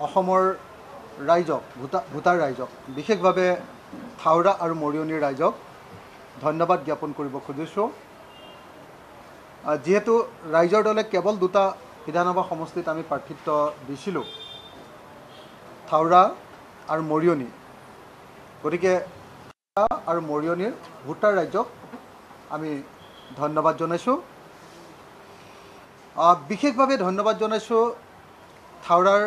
অসমৰ ৰাইজক ভোটাৰ ৰাইজক বিশেষভাৱে থাওৰা আৰু মৰিয়নিৰ ৰাইজক ধন্যবাদ জ্ঞাপন কৰিব খুজিছোঁ। যিহেতু ৰাইজৰ দলে কেৱল 2টা বিধানসভা সমষ্টিত আমি প্ৰাৰ্থিত্ব দিছিলোঁ, থাওৰা আৰু মৰিয়নি, গতিকে থাওৰা আৰু মৰিয়নিৰ ভোটাৰ ৰাইজক আমি ধন্যবাদ জনাইছোঁ। বিশেষভাৱে ধন্যবাদ জনাইছোঁ থাওৰাৰ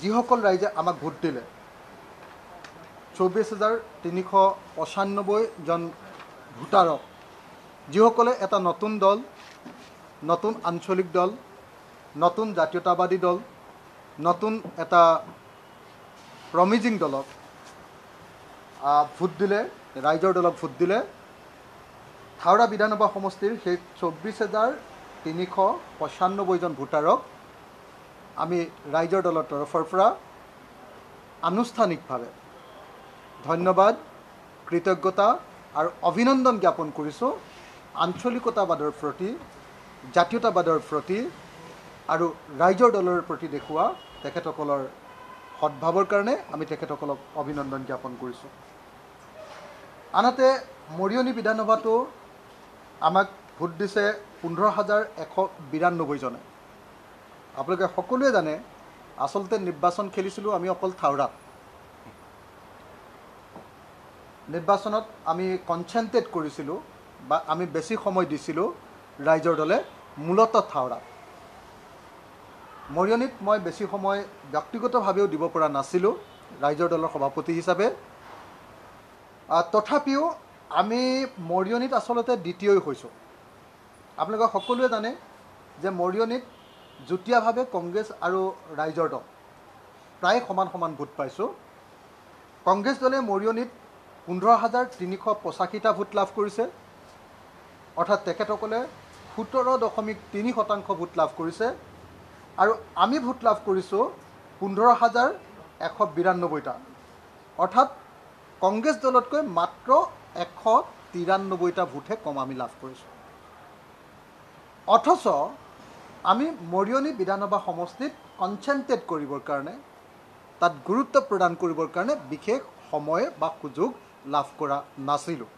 যিসকল ৰাইজে আমাক ভোট দিলে। 24,395 জন ভোটাৰক, যিসকলে এটা নতুন দল, নতুন আঞ্চলিক দল, নতুন জাতীয়তাবাদী দল, নতুন এটা প্ৰমিজিং দলক ভোট দিলে, ৰাইজৰ দলক ভোট দিলে। থাওৰা বিধানসভা সমষ্টিৰ সেই 24,395 জন ভোটাৰক আমি ৰাইজৰ দলৰ তৰফৰ পৰা আনুষ্ঠানিকভাৱে ধন্যবাদ, কৃতজ্ঞতা আৰু অভিনন্দন জ্ঞাপন কৰিছোঁ আঞ্চলিকতাবাদৰ প্ৰতি, জাতীয়তাবাদৰ প্ৰতি আৰু ৰাইজৰ দলৰ প্ৰতি দেখুওৱা তেখেতসকলৰ সদ্ভাৱৰ কাৰণে আমি তেখেতসকলক অভিনন্দন জ্ঞাপন কৰিছোঁ। আনহাতে মৰিয়নি বিধানসভাটো আমাক ভোট দিছে 15,192 জনে। আপোনালোকে সকলোৱে জানে আচলতে নিৰ্বাচন খেলিছিলোঁ আমি অকল থাওৰাত। নিৰ্বাচনত আমি কনচেনট্ৰেট কৰিছিলোঁ বা আমি বেছি সময় দিছিলোঁ ৰাইজৰ দলে মূলতঃ থাওৰাত। মৰিয়নিত মই বেছি সময় ব্যক্তিগতভাৱেও দিব পৰা নাছিলোঁ ৰাইজৰ দলৰ সভাপতি হিচাপে। তথাপিও আমি মৰিয়নিত আচলতে দ্বিতীয়ই হৈছোঁ। আপোনালোকে সকলোৱে জানে যে মৰিয়নিত যুটীয়াভাৱে কংগ্ৰেছ আৰু ৰাইজৰ দল প্ৰায় সমান সমান ভোট পাইছোঁ। কংগ্ৰেছ দলে মৰিয়নিত 15,385টা ভোট লাভ কৰিছে, অৰ্থাৎ তেখেতসকলে 17.3% ভোট লাভ কৰিছে। আৰু আমি ভোট লাভ কৰিছোঁ 15,192টা, অৰ্থাৎ কংগ্ৰেছ দলতকৈ মাত্ৰ 193টা ভোটহে কম আমি লাভ কৰিছোঁ। অথচ আমি মৰিয়নি বিধানসভা সমষ্টিত কনচেনট্ৰেট কৰিবৰ কাৰণে, তাত গুৰুত্ব প্ৰদান কৰিবৰ কাৰণে বিশেষ সময় বা সুযোগ লাভ কৰা নাছিলোঁ।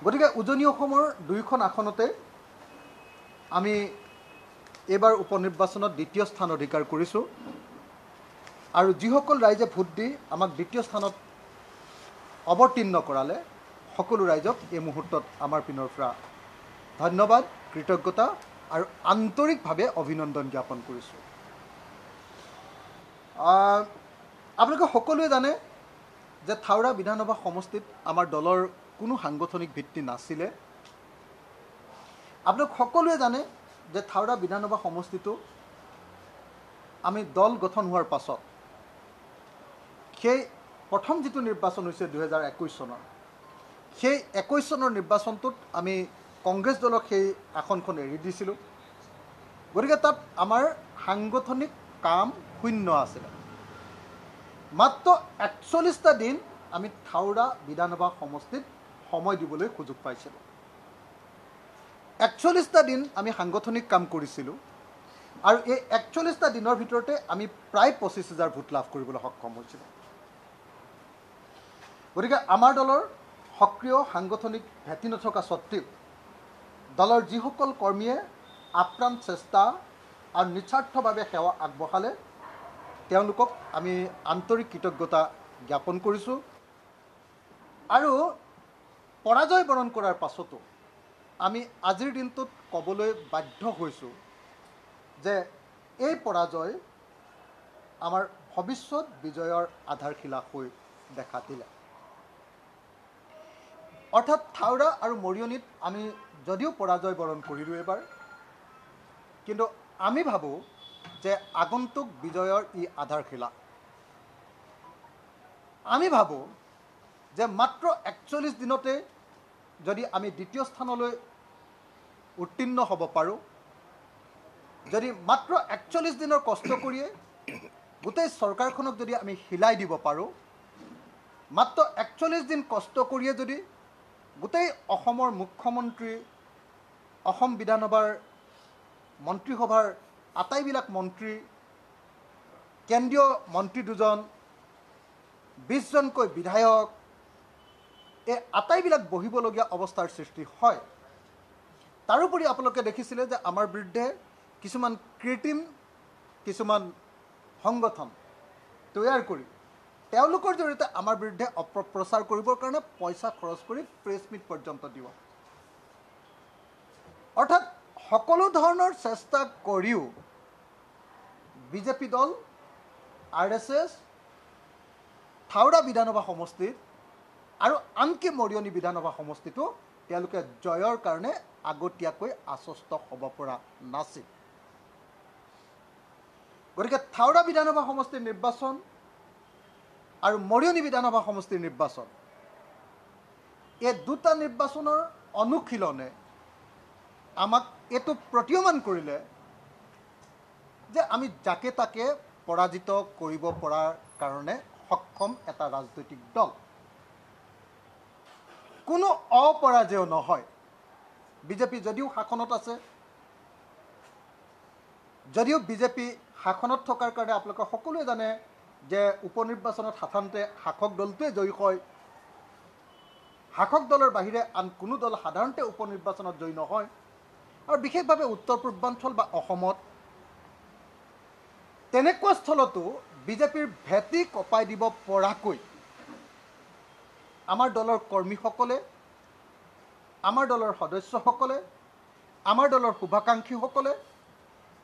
গতিকে উজনি অসমৰ 2খন আসনতে আমি এইবাৰ উপনিৰ্বাচনত দ্বিতীয় স্থান অধিকাৰ কৰিছোঁ। আৰু যিসকল ৰাইজে ভোট দি আমাক দ্বিতীয় স্থানত অৱতীৰ্ণ কৰালে সকলো ৰাইজক এই মুহূৰ্তত আমাৰ পিনৰ পৰা ধন্যবাদ, কৃতজ্ঞতা আৰু আন্তৰিকভাৱে অভিনন্দন জ্ঞাপন কৰিছোঁ। আপোনালোকে সকলোৱে জানে যে থাওৰা বিধানসভা সমষ্টিত আমাৰ দলৰ কোনো সাংগঠনিক ভিত্তি নাছিলে। আপোনালোক সকলোৱে জানে যে থাওৰা বিধানসভা সমষ্টিটো আমি দল গঠন হোৱাৰ পাছত সেই প্ৰথম যিটো নিৰ্বাচন হৈছে 2021 চনৰ, সেই 21 চনৰ নিৰ্বাচনটোত আমি কংগ্ৰেছ দলক সেই আসনখন এৰি দিছিলোঁ। গতিকে তাত আমাৰ সাংগঠনিক কাম শূন্য আছিলে। মাত্ৰ 41টা দিন আমি থাওৰা বিধানসভা সমষ্টিত সময় দিবলৈ সুযোগ পাইছিলোঁ। 41টা দিন আমি সাংগঠনিক কাম কৰিছিলোঁ আৰু এই 41টা দিনৰ ভিতৰতে আমি প্ৰায় 25,000 ভোট লাভ কৰিবলৈ সক্ষম হৈছিলোঁ। গতিকে আমাৰ দলৰ সক্ৰিয় সাংগঠনিক ভেটি নথকা স্বত্তেও দলৰ যিসকল কৰ্মীয়ে আপ্ৰাণ চেষ্টা আৰু নিস্বাৰ্থভাৱে সেৱা আগবঢ়ালে তেওঁলোকক আমি আন্তৰিক কৃতজ্ঞতা জ্ঞাপন কৰিছোঁ। আৰু পৰাজয় বৰণ কৰাৰ পাছতো আমি আজিৰ দিনটোত ক'বলৈ বাধ্য হৈছোঁ যে এই পৰাজয় আমাৰ ভৱিষ্যত বিজয়ৰ আধাৰশিলা হৈ দেখা দিলে। অৰ্থাৎ থাওৰা আৰু মৰিয়নিত আমি যদিও পৰাজয় বৰণ কৰিলোঁ এবাৰ, কিন্তু আমি ভাবোঁ যে আগন্তুক বিজয়ৰ ই আধাৰশিলা। আমি ভাবোঁ যে মাত্ৰ 41 দিনতে যদি আমি দ্বিতীয় স্থানলৈ উত্তীৰ্ণ হ'ব পাৰোঁ, যদি মাত্ৰ 41 দিনৰ কষ্ট কৰিয়ে গোটেই চৰকাৰখনক যদি আমি হিলাই দিব পাৰোঁ, মাত্ৰ 41 দিন কষ্ট কৰিয়ে যদি গোটেই অসমৰ মুখ্যমন্ত্ৰী, অসম বিধানসভাৰ মন্ত্ৰীসভাৰ আটাইবিলাক মন্ত্ৰী কেন্দ্ৰীয় মন্ত্ৰী দুজন 20জনকৈ বিধায়ক এই আটাইবিলাক বহিবলগীয়া অৱস্থাৰ সৃষ্টি হয়। তাৰোপৰি আপোনালোকে দেখিছিলে যে আমাৰ বিৰুদ্ধে কিছুমান কৃত্ৰিম কিছুমান সংগঠন তৈয়াৰ কৰি তেওঁলোকৰ জৰিয়তে আমাৰ বিৰুদ্ধে অপপ্ৰচাৰ কৰিবৰ কাৰণে পইচা খৰচ কৰি প্ৰেছ মিট পৰ্যন্ত দিব। অৰ্থাৎ সকলো ধৰণৰ চেষ্টা কৰিও বিজেপি দল, RSS, থাওৰা বিধানসভা সমষ্টিত আৰু আনকি মৰিয়নি বিধানসভা সমষ্টিটো তেওঁলোকে জয়ৰ কাৰণে আগতীয়াকৈ আশ্বস্ত হ'ব পৰা নাছিল। গতিকে থাওৰা বিধানসভা সমষ্টিৰ নিৰ্বাচন আৰু মৰিয়নি বিধানসভা সমষ্টিৰ নিৰ্বাচন, এই দুটা নিৰ্বাচনৰ অনুশীলনে আমাক এইটো প্ৰতীয়মান কৰিলে যে আমি যাকে তাকে পৰাজিত কৰিব পৰাৰ কাৰণে সক্ষম এটা ৰাজনৈতিক দল, কোনো অপৰাজেয় নহয়। বিজেপি যদিও শাসনত আছে, যদিও বিজেপি শাসনত থকাৰ কাৰণে আপোনালোকে সকলোৱে জানে যে উপনিৰ্বাচনত সাধাৰণতে শাসক দলটোৱে জয়ী হয়। শাসক দলৰ বাহিৰে আন কোনো দল সাধাৰণতে উপনিৰ্বাচনত জয়ী নহয়। আৰু বিশেষভাৱে উত্তৰ পূৰ্বাঞ্চল বা অসমত তেনেকুৱা স্থলতো বিজেপিৰ ভেটি কপাই দিব পৰাকৈ আমাৰ দলৰ কৰ্মীসকলে, আমাৰ দলৰ সদস্যসকলে, আমাৰ দলৰ শুভাকাংক্ষীসকলে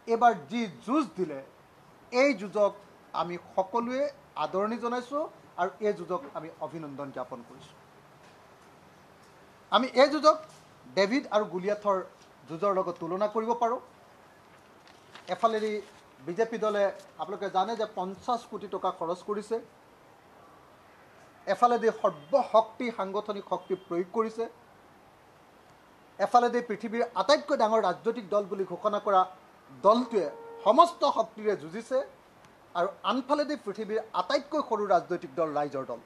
এইবাৰ যি যুঁজ দিলে, এই যুঁজক আমি সকলোৱে আদৰণি জনাইছোঁ আৰু এই যুঁজক আমি অভিনন্দন জ্ঞাপন কৰিছোঁ। আমি এই যুঁজক ডেভিড আৰু গুলিয়াথৰ যুঁজৰ লগত তুলনা কৰিব পাৰোঁ। এফালেদি বিজেপি দলে আপোনালোকে জানে যে 50 কোটি টকা খৰচ কৰিছে, এফালেদি সৰ্বশক্তি সাংগঠনিক শক্তি প্ৰয়োগ কৰিছে, এফালেদি পৃথিৱীৰ আটাইতকৈ ডাঙৰ ৰাজনৈতিক দল বুলি ঘোষণা কৰা দলটোৱে সমস্ত শক্তিৰে যুঁজিছে, আৰু আনফালেদি পৃথিৱীৰ আটাইতকৈ সৰু ৰাজনৈতিক দল ৰাইজৰ দল।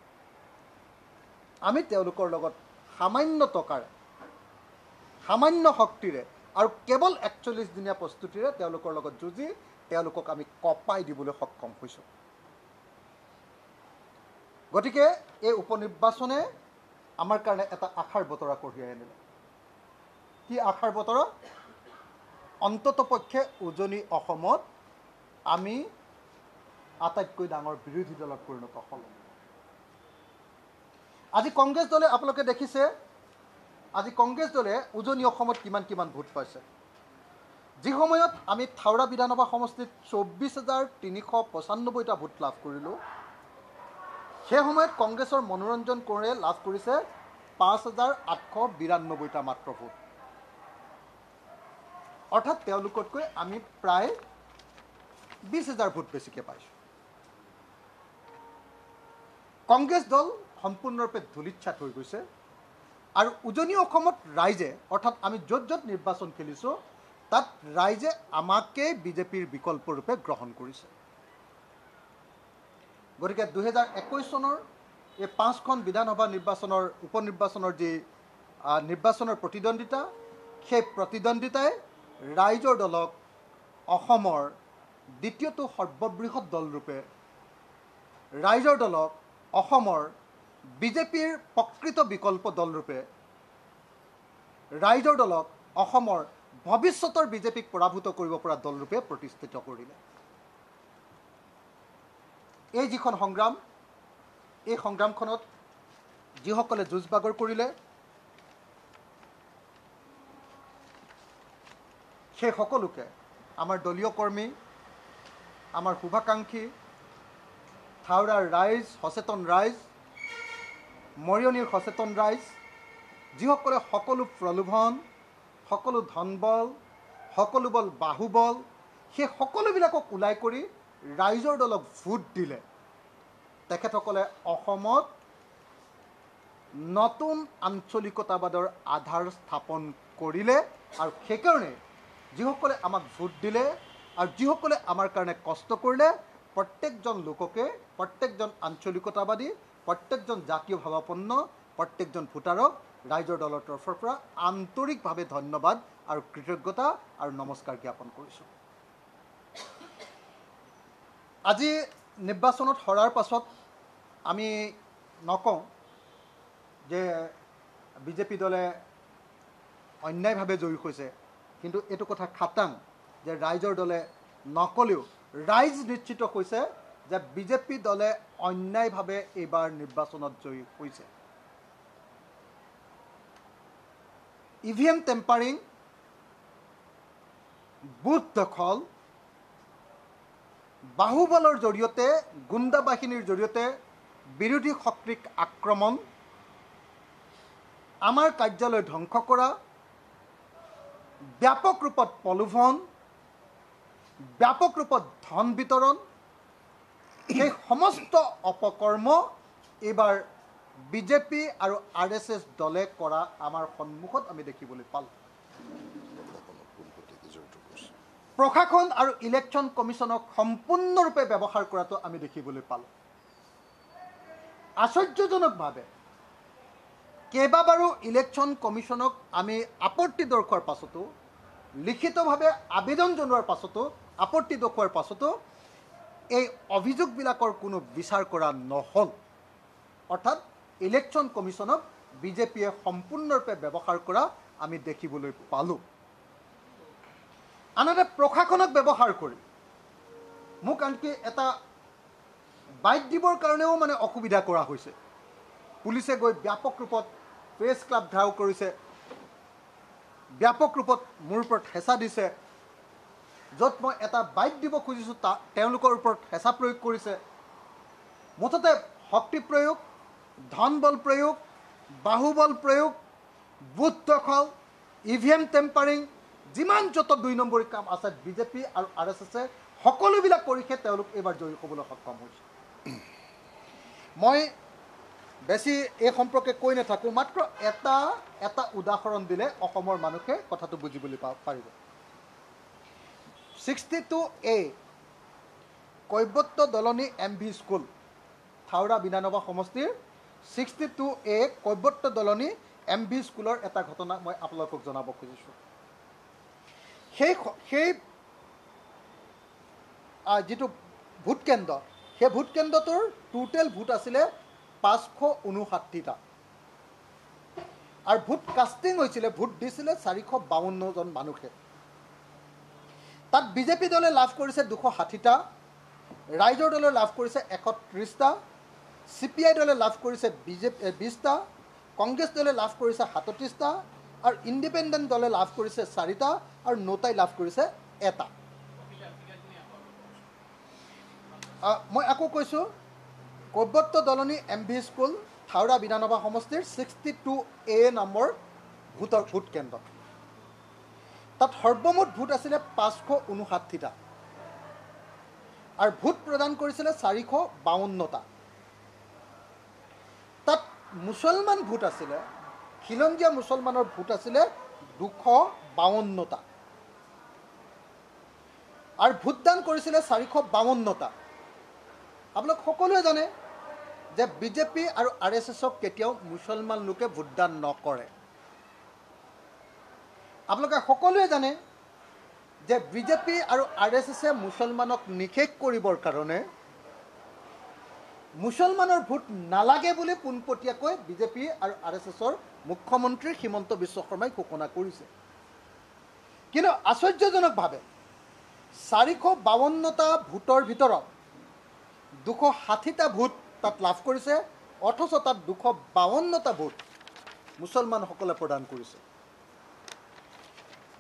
আমি তেওঁলোকৰ লগত সামান্য টকাৰে, সামান্য শক্তিৰে আৰু কেৱল 41 দিনীয়া প্ৰস্তুতিৰে তেওঁলোকৰ লগত যুঁজি তেওঁলোকক আমি কপাই দিবলৈ সক্ষম হৈছোঁ। গতিকে এই উপনিৰ্বাচনে আমাৰ কাৰণে এটা আশাৰ বতৰা কঢ়িয়াই আনিলে। কি আশাৰ বতৰা? অন্ততপক্ষে উজনি অসমত আমি আটাইতকৈ ডাঙৰ বিৰোধী দলত পৰিণত হ'লোঁ। আজি কংগ্ৰেছ দলে আপোনালোকে দেখিছে, আজি কংগ্ৰেছ দলে উজনি অসমত কিমান ভোট পাইছে। যি সময়ত আমি থাওৰা বিধানসভা সমষ্টিত 24,395টা ভোট লাভ কৰিলোঁ, সেই সময়ত কংগ্ৰেছৰ মনোৰঞ্জন কোঁৱৰে লাভ কৰিছে 5,892টা মাত্ৰ ভোট। অৰ্থাৎ তেওঁলোকতকৈ আমি প্ৰায় 20,000 ভোট বেছিকৈ পাইছোঁ। কংগ্ৰেছ দল সম্পূৰ্ণৰূপে ধূলিচ্ছাত হৈ গৈছে আৰু উজনি অসমত ৰাইজে, অৰ্থাৎ আমি য'ত য'ত নিৰ্বাচন খেলিছোঁ তাত ৰাইজে আমাকেই বিজেপিৰ বিকল্পৰূপে গ্ৰহণ কৰিছে। গতিকে 2021 চনৰ এই 5খন বিধানসভা নিৰ্বাচনৰ উপনিৰ্বাচনৰ যি নিৰ্বাচনৰ প্ৰতিদ্বন্দ্বিতা, সেই প্ৰতিদ্বন্দ্বিতাই ৰাইজৰ দলক অসমৰ দ্বিতীয়টো সৰ্ববৃহৎ দলৰূপে, ৰাইজৰ দলক অসমৰ বিজেপিৰ প্ৰকৃত বিকল্প দলৰূপে, ৰাইজৰ দলক অসমৰ ভৱিষ্যতৰ বিজেপিক পৰাভূত কৰিব পৰা দলৰূপে প্ৰতিষ্ঠিত কৰিলে। এই যিখন সংগ্ৰাম, এই সংগ্ৰামখনত যিসকলে যুঁজ বাগৰ কৰিলে, সেই সকলোকে আমাৰ দলীয় কৰ্মী, আমাৰ শুভাকাংক্ষী, থাওৰাৰ ৰাইজ, সচেতন ৰাইজ, মৰিয়নিৰ সচেতন ৰাইজ, যিসকলে সকলো প্ৰলোভন, সকলো ধনবল, সকলো বল বাহুবল, সেই সকলোবিলাকক ওলাই কৰি ৰাইজৰ দলক ভোট দিলে, তেখেতসকলে অসমত নতুন আঞ্চলিকতাবাদৰ আধাৰ স্থাপন কৰিলে। আৰু সেইকাৰণে যিসকলে আমাক ভোট দিলে আৰু যিসকলে আমাৰ কাৰণে কষ্ট কৰিলে, প্ৰত্যেকজন লোককে, প্ৰত্যেকজন আঞ্চলিকতাবাদী, প্ৰত্যেকজন জাতীয় ভাৱাপন্ন, প্ৰত্যেকজন ভোটাৰক ৰাইজৰ দলৰ তৰফৰ পৰা আন্তৰিকভাৱে ধন্যবাদ আৰু কৃতজ্ঞতা আৰু নমস্কাৰ জ্ঞাপন কৰিছোঁ। আজি নিৰ্বাচনত হৰাৰ পাছত আমি নকওঁ যে বিজেপি দলে অন্যায়ভাৱে জয়ী হৈছে, কিন্তু এইটো কথা খাটাং যে ৰাইজৰ দলে নকলেও ৰাইজ নিশ্চিত হৈছে যে বিজেপি দলে অন্যায়ভাৱে এইবাৰ নিৰ্বাচনত জয়ী হৈছে। ইভিএম টেম্পাৰিং, বুথ দখল, বাহুবলৰ জৰিয়তে, গুণ্ডা বাহিনীৰ জৰিয়তে বিৰোধী শক্তিক আক্ৰমণ, আমাৰ কাৰ্যালয় ধ্বংস কৰা, ব্যাপক ৰূপত প্ৰলোভন, ব্যাপক ৰূপত ধন বিতৰণ, সেই সমস্ত অপকৰ্ম এইবাৰ বিজেপি আৰু RSS দলে কৰা আমাৰ সন্মুখত আমি দেখিবলৈ পালোঁ। প্ৰশাসন আৰু ইলেকশ্যন কমিশ্যনক সম্পূৰ্ণৰূপে ব্যৱহাৰ কৰাটো আমি দেখিবলৈ পালোঁ। আশ্চৰ্যজনকভাৱে কেইবাবাৰো ইলেকশ্যন কমিশ্যনক আমি আপত্তি দৰ্শোৱাৰ পাছতো, লিখিতভাৱে আবেদন জনোৱাৰ পাছতো, আপত্তি দেখুওৱাৰ পাছতো এই অভিযোগবিলাকৰ কোনো বিচাৰ কৰা নহ'ল। অৰ্থাৎ ইলেকশ্যন কমিশ্যনক বিজেপিয়ে সম্পূৰ্ণৰূপে ব্যৱহাৰ কৰা আমি দেখিবলৈ পালোঁ। আনহাতে প্ৰশাসনক ব্যৱহাৰ কৰি মোক আনকি এটা বাইট দিবৰ কাৰণেও মানে অসুবিধা কৰা হৈছে। পুলিচে গৈ ব্যাপক ৰূপত প্ৰেছ ক্লাব ঘেৰাও কৰিছে, ব্যাপক ৰূপত মোৰ ওপৰত হেঁচা দিছে। য'ত মই এটা বাইট দিব খুজিছোঁ তেওঁলোকৰ ওপৰত হেঁচা প্ৰয়োগ কৰিছে। মুঠতে শক্তি প্ৰয়োগ, ধন বল প্ৰয়োগ, বাহুবল প্ৰয়োগ, বুথ দখল, ইভিএম টেম্পাৰিং, যিমান যত 2 নম্বৰী কাম আছে বিজেপি আৰু RSSে সকলোবিলাক কৰিহে তেওঁলোক এইবাৰ জয়ী হ'বলৈ সক্ষম হৈছে। মই বেছি এই সম্পৰ্কে কৈ নাথাকোঁ, মাত্ৰ এটা উদাহৰণ দিলে অসমৰ মানুহে কথাটো বুজিবলৈ পাৰিব। 62A কৈৱৰ্ত দলনি MV স্কুল, থাওৰা বিধানসভা সমষ্টিৰ 62A কৈৱৰ্ত দলনি MV স্কুলৰ এটা ঘটনা মই আপোনালোকক জনাব খুজিছোঁ। সেই যিটো ভোট কেন্দ্ৰ, সেই ভোট কেন্দ্ৰটোৰ টোটেল ভোট আছিলে 559টা আৰু ভোট কাষ্টিং হৈছিলে, ভোট দিছিলে 452 জন মানুহে। তাত বিজেপি দলে লাভ কৰিছে 260টা, ৰাইজৰ দলে লাভ কৰিছে 31টা, CPI দলে লাভ কৰিছে 20টা, কংগ্ৰেছ দলে লাভ কৰিছে 37টা আৰু ইণ্ডিপেণ্ডেণ্ট দলে লাভ কৰিছে 4টা আৰু নোটাই লাভ কৰিছে 1টা। মই আকৌ কৈছোঁ, কৈৱৰ্ত দলনি MV স্কুল, থাওৰা বিধানসভা সমষ্টিৰ 62A নম্বৰ ভোট কেন্দ্ৰ। তাত সৰ্বমুঠ ভোট আছিলে 559টা আৰু ভোট প্ৰদান কৰিছিলে 452টা। তাত মুছলমান ভোট আছিলে, খিলঞ্জীয়া মুছলমানৰ ভোট আছিলে 252টা আৰু ভোটদান কৰিছিলে 452টা। আপোনালোক সকলোৱে জানে যে বিজেপি আৰু RSSক কেতিয়াও মুছলমান লোকে ভোটদান নকৰে। আপোনালোকে সকলোৱে জানে যে বিজেপি আৰু RSSে মুছলমানক নিষেধ কৰিবৰ কাৰণে মুছলমানৰ ভোট নালাগে বুলি পোনপটীয়াকৈ বিজেপি আৰু RSSৰ মুখ্যমন্ত্ৰী হিমন্ত বিশ্ব শৰ্মাই ঘোষণা কৰিছে। কিন্তু আশ্চৰ্যজনকভাৱে 452টা ভোটৰ ভিতৰত 260টা ভোট তাত লাভ কৰিছে, অথচ তাত 252টা ভোট মুছলমানসকলে প্ৰদান কৰিছে।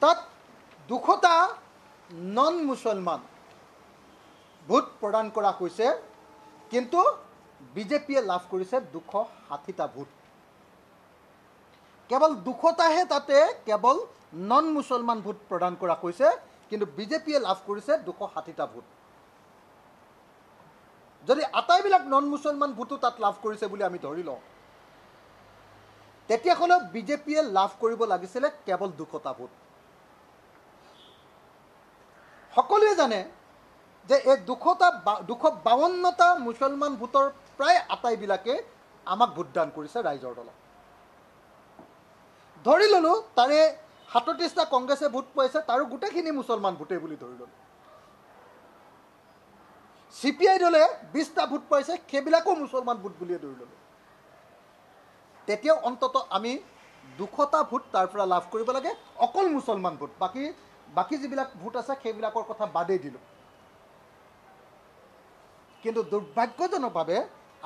তাত 200টা নন মুছলমান ভোট প্ৰদান কৰা হৈছে, কিন্তু বিজেপিয়ে লাভ কৰিছে 260টা ভোট। কেৱল 200টাহে তাতে কেৱল নন মুছলমান ভোট প্ৰদান কৰা হৈছে, কিন্তু বিজেপিয়ে লাভ কৰিছে 260টা ভোট। যদি আটাইবিলাক নন মুছলমান ভোটো তাত লাভ কৰিছে বুলি আমি ধৰি লওঁ, তেতিয়াহ'লে বিজেপিয়ে লাভ কৰিব লাগিছিলে কেৱল 200টা ভোট। সকলোৱে জানে যে এই 252টা মুছলমান ভোটৰ প্ৰায় আটাইবিলাকে আমাক ভোটদান কৰিছে ৰাইজৰ দলত। ধৰি ল'লোঁ তাৰে 37টা কংগ্ৰেছে ভোট পাইছে, তাৰো গোটেইখিনি মুছলমান ভোটেই বুলি ধৰি ল'লোঁ। CPI দলে 20টা ভোট পাইছে, সেইবিলাকো মুছলমান ভোট বুলিয়ে ধৰি ল'লোঁ। তেতিয়াও অন্তত আমি 200টা ভোট তাৰ পৰা লাভ কৰিব লাগে, অকল মুছলমান ভোট। বাকী যিবিলাক ভোট আছে সেইবিলাকৰ কথা বাদেই দিলোঁ। কিন্তু দুৰ্ভাগ্যজনকভাৱে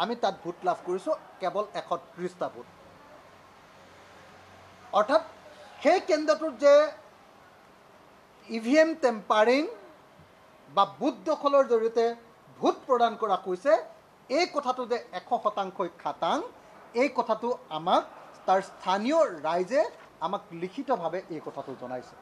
আমি তাত ভোট লাভ কৰিছোঁ কেৱল 130টা ভোট। অৰ্থাৎ সেই কেন্দ্ৰটোত যে EVM টেম্পাৰিং বা বুথ দখলৰ জৰিয়তে ভোট প্ৰদান কৰা হৈছে, এই কথাটো যে 100% খাটাং, এই কথাটো আমাক তাৰ স্থানীয় ৰাইজে আমাক লিখিতভাৱে এই কথাটো জনাইছে।